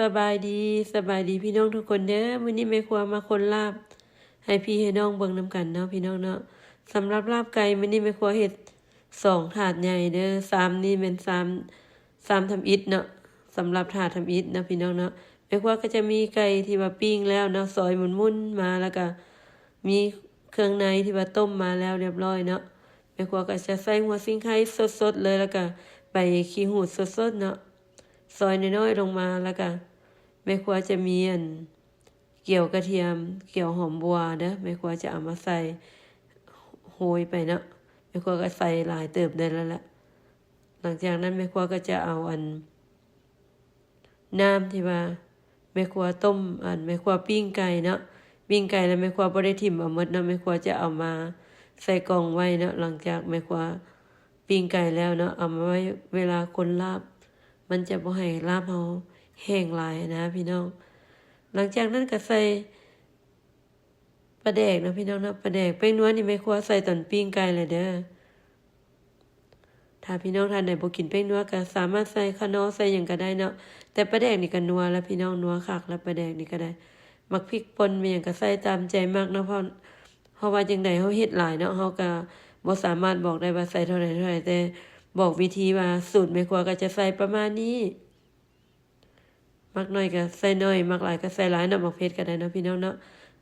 สบายดีพี่น้องทุกคนเด้อมื้อนี้แม่ครัวมาคนลาบให้พี่ให้น้องเบิ่งนำกันเนาะพี่น้องเนาะสำหรับลาบไก่มื้อนี้แม่ครัวเฮ็ด2ถาดใหญ่เด้อ3นี่เป็น3ทำอิฐเนาะสำหรับถาดทำอิฐนะพี่น้องเนาะแม่ครัวก็จะมีไก่ที่ว่าปิ้งแล้วเนาะซอยหมุนๆมาแล้วก็มีเครื่องในที่ว่าต้มมาแล้วเรียบร้อยเนาะแม่ครัวก็จะใส่หัวซิงไข่สดๆเลยแล้วก็ใบขี้หูดสดๆเนาะซอยน้อยๆลงมาแล้วก็แม่ครัวจะมีเกี่ยวกระเทียมเกี่ยวหอมบัวเด้อแม่ครัวจะเอามาใส่โหยไปเนาะแม่ครัวก็ใส่หลายเติบได้แล้วล่ะหลังจากนั้นแม่ครัวก็จะเอาน้ำที่ว่าแม่ครัวต้มแม่ครัวปิ้งไก่เนาะปิ้งไก่แล้วแม่ครัวบ่ได้ถิ่มเอาหมดเนาะแม่ครัวจะเอามาใส่กล่องไว้เนาะหลังจากแม่ครัวปิ้งไก่แล้วเนาะเอามาไว้เวลาคนลาบมันจะบ่ให้ลาบเฮาแห้งหลายนะพี่น้องหลังจากนั้นก็ใส่ปลาแดกนะพี่น้องนะปลาแดกแป้งนัวนี่แม่ครัวใส่ตอนปิ้งไก่เลยเด้อถ้าพี่น้องท่านใดบ่กินแป้งนัวก็สามารถใส่คะน้อใส่หยังก็ได้เนาะแต่ปลาแดกนี่ก็นัวแล้วพี่น้องนัวคักแล้วปลาแดกนี่ก็ได้มักพริกป่นมีหยังก็ใส่ตามใจมากเนาะเพราะว่าจังได๋เฮาเฮ็ดหลายเนาะเฮาก็บ่สามารถบอกได้ว่าใส่เท่าใดแต่บอกวิธีว่าสูตรแม่ครัวก็จะใส่ประมาณนี้มักน้อยก็ใส่น้อยมักหลายก็ใส่หลายเนาะมักเผ็ดก็ได้เนาะพี่น้องเนาะ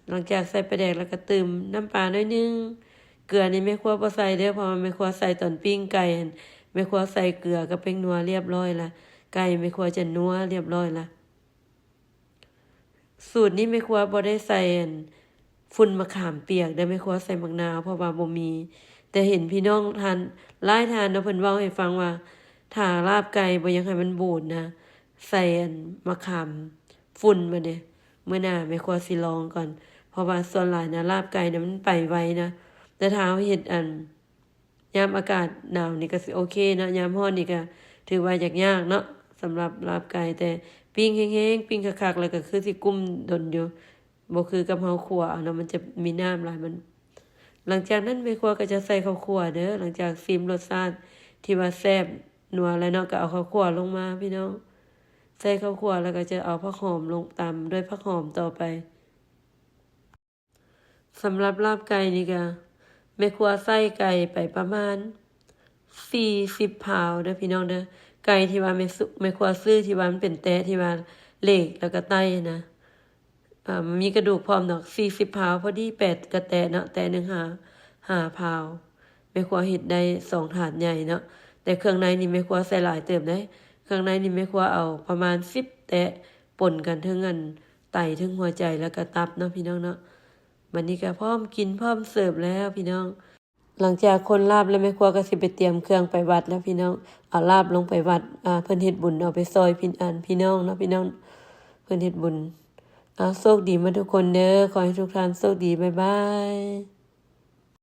หลังจากใส่ปลาแดกแล้วก็น้ำปลาน้อยนึงเกลือนี่แม่ครัวบ่ใส่เด้อเพราะว่าแม่ครัวใส่ตอนปิ้งไก่แม่ครัวใส่เกลือกับแป้งนัวเรียบร้อยละไก่แม่ครัวจะนัวเรียบร้อยละสูตรนี้แม่ครัวบ่ได้ใส่ฝุ่นมะขามเปียกได้แม่ครัวใส่มะนาวเพราะว่าบ่มีแต่เห็นพี่น้องทานหลายทานเนาะเพิ่นเว้าให้ฟังว่าถ้าลาบไก่บ่อยากให้มันบูดนะใส่มะขามฝุ่นมาเด้มื้อหน้าแม่ครัวสิลองก่อนเพราะว่าส่วนหลายนะลาบไก่นะมันไปไวนะแต่ถ้าเฮ็ดยามอากาศหนาวนี่ก็สิโอเคเนาะยามร้อนนี่ก็ถือว่ายากเนาะสำหรับลาบไก่แต่ปิ้งแห้งๆปิ้งคักๆแล้วก็คือสิกุ้มดนอยู่บ่คือกับเฮาคั่วเอาเนาะมันจะมีน้ำหลายมันหลังจากนั้นแม่ครัวก็จะใส่ข้าวคั่วเด้อหลังจากชิมรสชาติที่ว่าแซ่บนัวแล้วเนาะก็เอาข้าวคั่วลงมาพี่น้องใส่ข้าวคั่วแล้วก็จะเอาผักหอมลงตามด้วยผักหอมต่อไปสำหรับลาบไก่นี่ก็แม่ครัวใส่ไก่ไปประมาณ40 พาวเด้อพี่น้องเด้อไก่ที่ว่าแม่ครัวซื้อที่ว่ามันเป็นแตะที่ว่าเหล็กแล้วก็ไตนะมีกระดูกพร้อมดอก40 พาวพอดี8กระแตะเนาะแต่15พาวแม่ครัวเฮ็ดได้2ถาดใหญ่เนาะแต่เครื่องในนี่แม่ครัวใส่หลายเติบได้เครื่องในนี่แม่ครัวเอาประมาณ10แตะป่นกันทั้งไตทั้งหัวใจแล้วก็ตับเนาะพี่น้องเนาะบัดนี้ก็พร้อมกินพร้อมเสิร์ฟแล้วพี่น้องหลังจากคนลาบแล้วแม่ครัวก็สิไปเตรียมเครื่องไปวัดแล้วพี่น้องเอาลาบลงไปวัดเพิ่นเฮ็ดบุญเอาไปซอยพี่น้องเนาะพี่น้องเพิ่นเฮ็ดบุญโชคดีมาทุกคนเด้อขอให้ทุกท่านโชคดีบ๊ายบาย